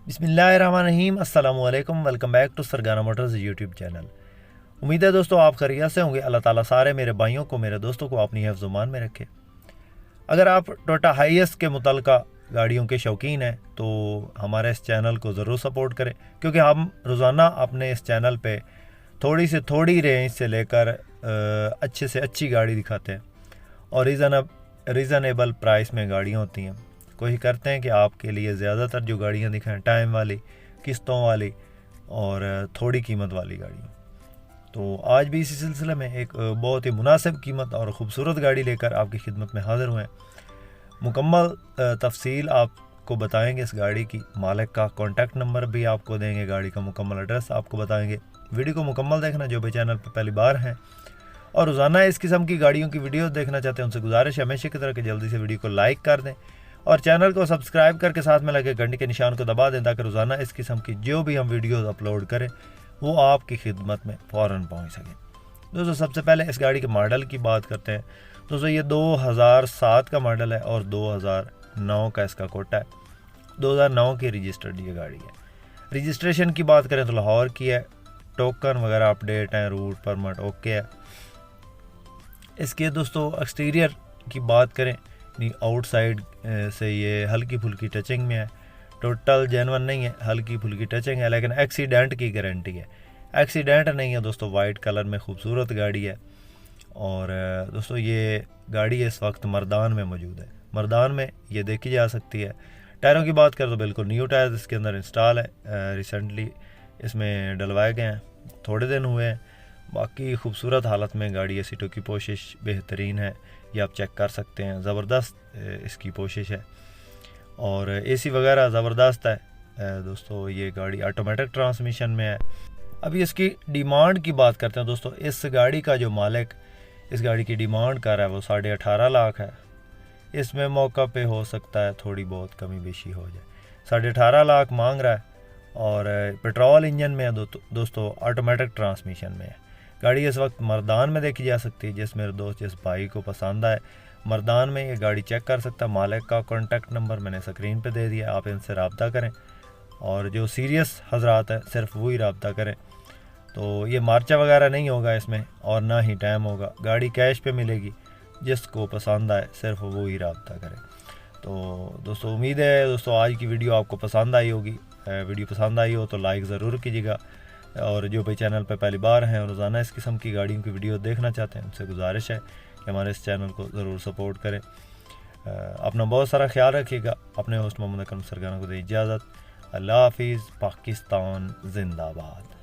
बिस्मिल्लाहिर्रहमानिर्रहीम अस्सलामु अलैकुम। Welcome back to Sargana Motors YouTube channel. उम्मीद है दोस्तों आप खैरियत से होंगे। अल्लाह ताला सारे मेरे भाइयों को, मेरे दोस्तों को अपनी हिफ्ज़-ओ-मान में रखे। अगर आप टोयोटा हाइएस के मुतल्लिका गाड़ियों के शौकीन हैं तो हमारे इस चैनल को ज़रूर सपोर्ट करें, क्योंकि हम रोज़ाना अपने इस चैनल पे थोड़ी से थोड़ी रेंज से लेकर अच्छे से अच्छी गाड़ी दिखाते हैं और रीज़नेबल प्राइस में गाड़ियाँ होती हैं। कोशिश करते हैं कि आपके लिए ज़्यादातर जो गाड़ियाँ दिखाएं टाइम वाली, किस्तों वाली और थोड़ी कीमत वाली गाड़ियाँ। तो आज भी इसी सिलसिले में एक बहुत ही मुनासिब कीमत और ख़ूबसूरत गाड़ी लेकर आपकी खिदमत में हाज़िर हुए हैं। मुकम्मल तफसील आपको बताएंगे इस गाड़ी की, मालिक का कॉन्टैक्ट नंबर भी आपको देंगे, गाड़ी का मुकम्मल एड्रेस आपको बताएंगे। वीडियो को मुकम्मल देखना जो भी चैनल पर पहली बार हैं और रोज़ाना इस किस्म की गाड़ियों की वीडियो देखना चाहते हैं उनसे गुजारिश है हमेशा की तरह कि जल्दी से वीडियो को लाइक कर दें और चैनल को सब्सक्राइब करके साथ में लगे घंटे के निशान को दबा दें, ताकि रोज़ाना इस किस्म की जो भी हम वीडियोज़ अपलोड करें वो आपकी खिदमत में फ़ौरन पहुँच सकें। दोस्तों सबसे पहले इस गाड़ी के मॉडल की बात करते हैं। दोस्तों ये 2007 का मॉडल है और 2009 का इसका कोटा है। 2009 की रजिस्टर्ड ये गाड़ी है। रजिस्ट्रेशन की बात करें तो लाहौर की है। टोकन वगैरह अपडेट हैं, रूट परमिट ओके है। इसके दोस्तों एक्सटीरियर की बात करें, आउटसाइड से ये हल्की फुल्की टचिंग में है, टोटल जेनवन नहीं है, हल्की फुल्की टचिंग है, लेकिन एक्सीडेंट की गारंटी है। एक्सीडेंट नहीं है दोस्तों, वाइट कलर में खूबसूरत गाड़ी है। और दोस्तों ये गाड़ी इस वक्त मर्दान में मौजूद है। मर्दान में ये देखी जा सकती है। टायरों की बात करें तो बिल्कुल न्यू टायर इसके अंदर इंस्टॉल है, रिसेंटली इसमें डलवाए गए हैं, थोड़े दिन हुए हैं। बाकी खूबसूरत हालत में गाड़ी है, सीटों की पोशिश बेहतरीन है, ये आप चेक कर सकते हैं, ज़बरदस्त इसकी पोशिश है और एसी वगैरह ज़बरदस्त है। दोस्तों ये गाड़ी ऑटोमेटिक ट्रांसमिशन में है। अभी इसकी डिमांड की बात करते हैं दोस्तों। इस गाड़ी का जो मालिक इस गाड़ी की डिमांड कर रहा है वो 18.5 लाख है। इसमें मौका पे हो सकता है थोड़ी बहुत कमी बेशी हो जाए। 18.5 लाख मांग रहा है और पेट्रोल इंजन में है दोस्तों, ऑटोमेटिक ट्रांसमिशन में है। गाड़ी इस वक्त मर्दान में देखी जा सकती है। जिस मेरे दोस्त जिस भाई को पसंद आए मर्दान में ये गाड़ी चेक कर सकता है। मालिक का कॉन्टैक्ट नंबर मैंने स्क्रीन पे दे दिया, आप इनसे रब्ता करें और जो सीरियस हजरात हैं सिर्फ वही रब्ता करें। तो ये मार्चा वगैरह नहीं होगा इसमें और ना ही टाइम होगा। गाड़ी कैश पे मिलेगी, जिसको पसंद आए सिर्फ वो ही रब्ता करें। तो दोस्तों उम्मीद है दोस्तों आज की वीडियो आपको पसंद आई होगी। वीडियो पसंद आई हो तो लाइक ज़रूर कीजिएगा और जो भाई चैनल पर पहली बार हैं और रोज़ाना इस किस्म की गाड़ियों की वीडियो देखना चाहते हैं उनसे गुजारिश है कि हमारे इस चैनल को ज़रूर सपोर्ट करें। अपना बहुत सारा ख्याल रखिएगा। अपने होस्ट मोहम्मद अकरम सरगाना को दे इजाज़त। अल्लाह हाफिज़। पाकिस्तान जिंदाबाद।